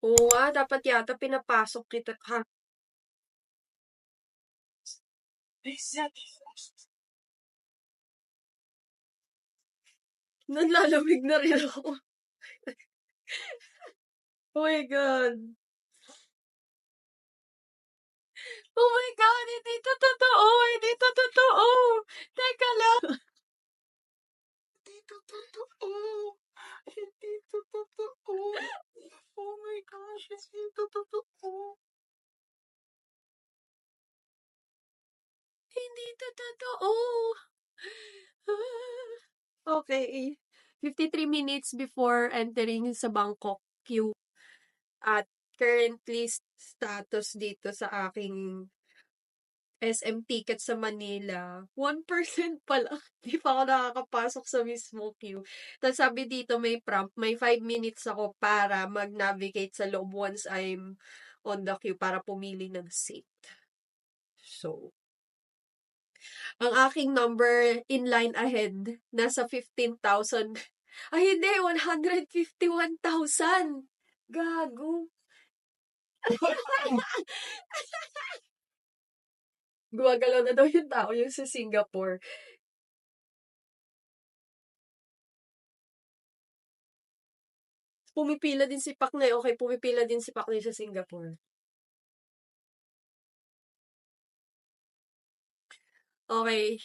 Oo nga, dapat yata pinapasok kita ha. Nanlalamig na rin ako. Oh my God. Oh my God, hindi to totoo. Hindi to totoo. Teka lang. Hindi to totoo. Hindi to totoo. Oh my gosh, hindi to totoo. Hindi to totoo. Okay. 53 minutes before entering sa Bangkok queue at currently status dito sa aking SM ticket sa Manila, 1% pa lang. Di pa ako nakakapasok sa mismo queue. Tapos sabi dito may prompt, may 5 minutes ako para mag-navigate sa loob once I'm on the queue para pumili ng seat. So, ang aking number in line ahead, nasa 15,000. Ay, hindi, 151,000. Gago. Gumagalaw na daw yung tao yung sa Singapore. Pumipila din si Pacnay. Okay, pumipila din si Pacnay sa Singapore. Okay.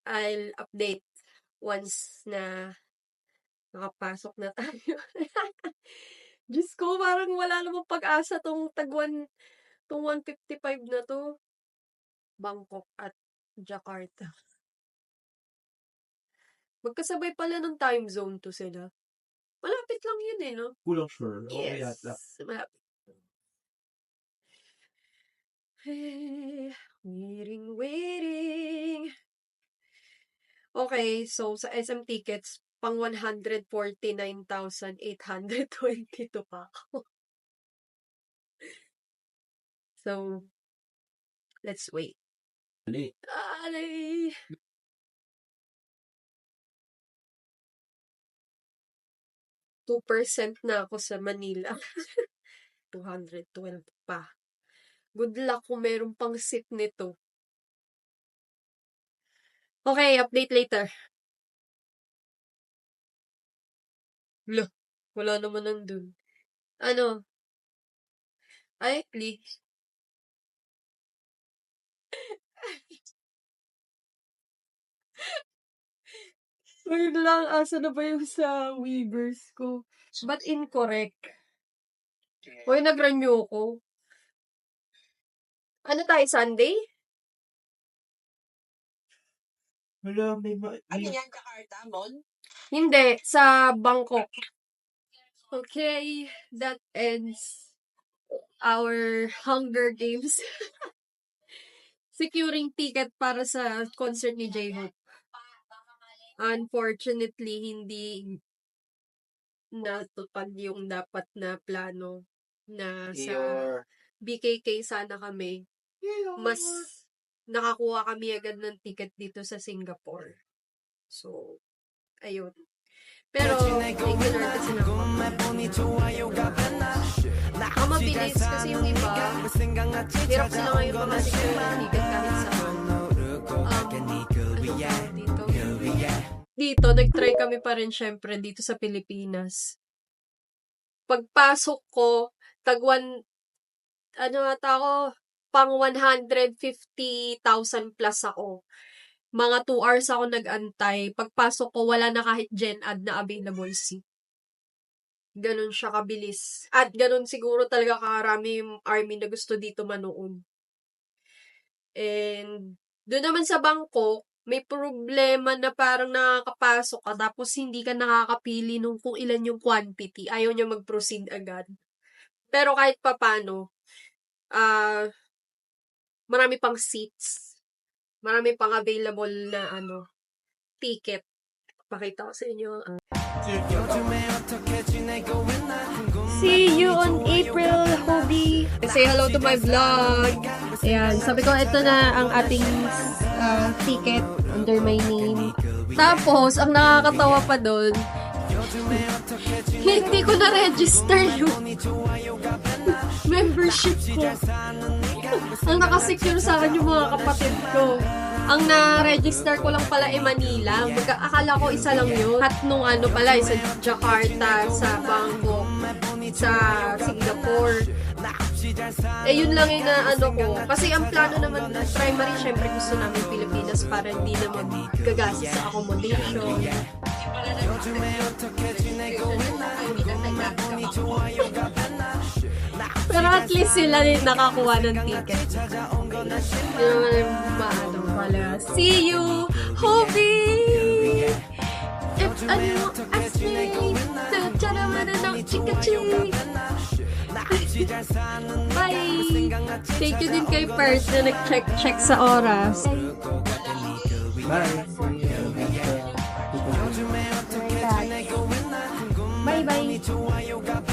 I'll update once na nakapasok na tayo. Diyos ko, parang wala namang pag-asa tong 155 na to. Bangkok at Jakarta. Magkasabay pala ng time zone to sila. Malapit lang yun eh, no? Kulang sure. Yes. Yata. Malapit. Hey, waiting. Okay, so sa SM tickets, pang 149,822 pa ako. So, let's wait. Mali. Alay! %2 na ako sa Manila. 212 pa. Good luck kung meron pang seat nito. Okay, update later. Wala naman nandun. Ano? Ay, please. Wait lang, asa na ba yung sa Weavers ko? But incorrect. Hoy, nag-renew ko. Ano tayo, Sunday? Wala, Ano yan, Jakarta, Mon? Hindi, sa Bangkok. Okay, that ends our Hunger Games. Securing ticket para sa concert ni J-Hope. Unfortunately, hindi natupad yung dapat na plano na sa BKK sana kami. Mas nakakuha kami agad ng ticket dito sa Singapore. So, ayun. Pero, thank you Lord kasi ang mabilis kasi yung iba, hirap sila ngayon makasik ng ticket kahit saan. Dito, nag-try kami pa rin syempre dito sa Pilipinas. Pagpasok ko, pang 150,000 plus ako. Mga 2 hours ako nag-antay. Pagpasok ko, wala na kahit gen ad na available seat. Ganun siya kabilis. At ganun siguro talaga karami yung army na gusto dito manood. And, doon naman sa Bangkok, may problema na parang nakakapasok ka tapos hindi ka nakakapili nung kung ilan yung quantity. Ayaw niya mag-proceed agad. Pero kahit papano, marami pang seats. Marami pang available na ticket. Pakita ko sa inyo. See you on April, Hobie! Say hello to my vlog! Ayan, sabi ko, ito na ang ating ticket under my name. Tapos, ang nakakatawa pa doon, hindi ko na-register yung membership ko. Ang nakasecure sa akin yung mga kapatid ko. Ang na-register ko lang pala Manila. Akala ko isa lang yun. At nung ano pala, sa Jakarta, sa Bangkok, sa Singapore. Yun lang yung na ano ko. Kasi ang plano naman, primary, syempre gusto namin Pilipinas para hindi na magagasa sa accommodation. Pero at least sila rin nakakuha ng ticket. Yun naman yung maano pala. See you, Hobie! If ano, ask me, tara na ng chika-chik! Bye! Thank you din kay Pert na nag-check sa oras. Bye. Bye-bye!